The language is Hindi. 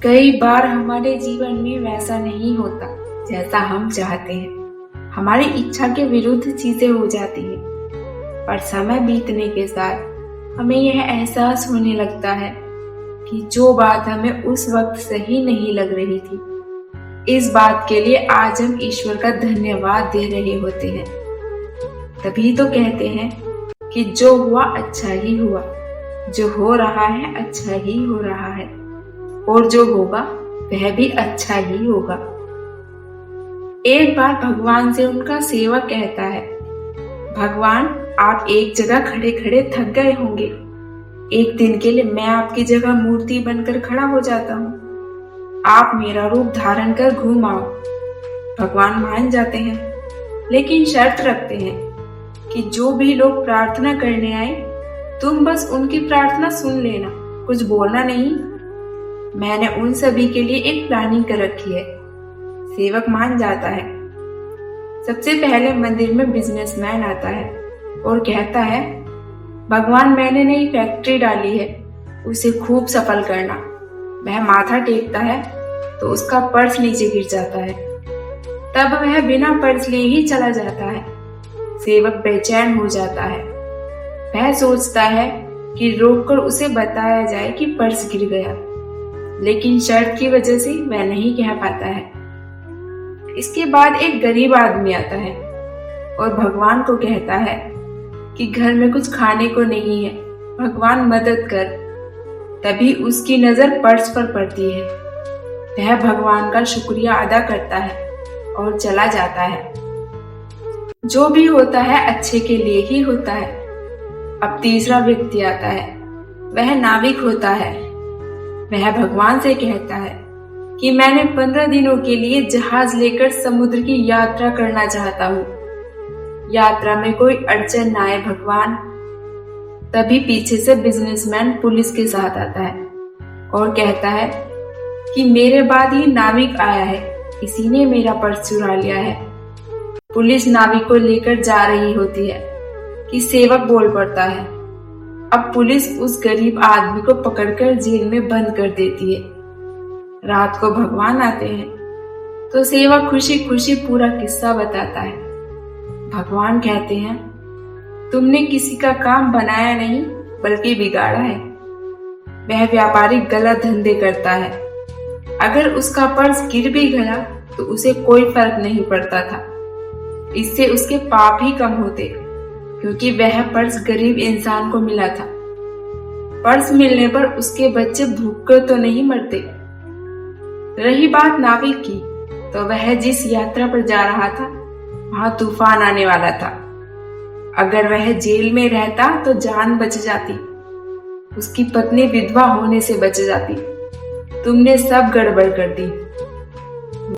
कई बार हमारे जीवन में वैसा नहीं होता जैसा हम चाहते हैं। हमारी इच्छा के विरुद्ध चीजें हो जाती हैं, पर समय बीतने के साथ हमें यह एहसास होने लगता है कि जो बात हमें उस वक्त सही नहीं लग रही थी, इस बात के लिए आज हम ईश्वर का धन्यवाद दे रहे होते हैं। तभी तो कहते हैं कि जो हुआ अच्छा ही हुआ, जो हो रहा है अच्छा ही हो रहा है, और जो होगा वह भी अच्छा ही होगा। एक बार भगवान से उनका सेवक कहता है, भगवान आप एक जगह खड़े खड़े थक गए होंगे, एक दिन के लिए मैं आपकी जगह मूर्ति बनकर खड़ा हो जाता हूँ, आप मेरा रूप धारण कर घूम आओ। भगवान मान जाते हैं, लेकिन शर्त रखते हैं कि जो भी लोग प्रार्थना करने आए तुम बस उनकी प्रार्थना सुन लेना, कुछ बोलना नहीं। मैंने उन सभी के लिए एक प्लानिंग कर रखी है। सेवक मान जाता है। सबसे पहले मंदिर में बिजनेसमैन आता है और कहता है, भगवान मैंने नई फैक्ट्री डाली है, उसे खूब सफल करना। वह माथा टेकता है तो उसका पर्स नीचे गिर जाता है, तब वह बिना पर्स लिए ही चला जाता है। सेवक बेचैन हो जाता है। वह सोचता है कि रोककर उसे बताया जाए कि पर्स गिर गया, लेकिन शर्त की वजह से वह नहीं कह पाता है। इसके बाद एक गरीब आदमी आता है और भगवान को कहता है कि घर में कुछ खाने को नहीं है, भगवान मदद कर। तभी उसकी नजर पर्स पर पड़ती है। वह भगवान का शुक्रिया अदा करता है और चला जाता है। जो भी होता है अच्छे के लिए ही होता है। अब तीसरा व्यक्ति आता है। वह नाविक होता है। वह भगवान से कहता है कि मैंने 15 दिनों के लिए जहाज लेकर समुद्र की यात्रा करना चाहता हूँ। यात्रा में कोई अड़चन ना आए भगवान। तभी पीछे से बिजनेसमैन पुलिस के साथ आता है और कहता है कि मेरे बाद ही नाविक आया है, इसी ने मेरा पर्स चुरा लिया है। पुलिस नाविक को लेकर जा रही होती है कि सेवक बोल पड़ता है। अब पुलिस उस गरीब आदमी को पकड़कर जेल में बंद कर देती है। रात को भगवान आते हैं तो सेवक खुशी खुशी पूरा किस्सा बताता है। भगवान कहते हैं, तुमने किसी का काम बनाया नहीं बल्कि बिगाड़ा है। वह व्यापारी गलत धंधे करता है। अगर उसका पर्स गिर भी गया तो उसे कोई फर्क नहीं पड़ता था। इससे उसके पाप ही कम होते, क्योंकि वह पर्स गरीब इंसान को मिला था। पर्स मिलने पर उसके बच्चे भूखकर तो नहीं मरते। रही बात नाविक की, तो वह जिस यात्रा पर जा रहा था वहां तूफान आने वाला था। अगर वह जेल में रहता तो जान बच जाती, उसकी पत्नी विधवा होने से बच जाती। तुमने सब गड़बड़ कर दी।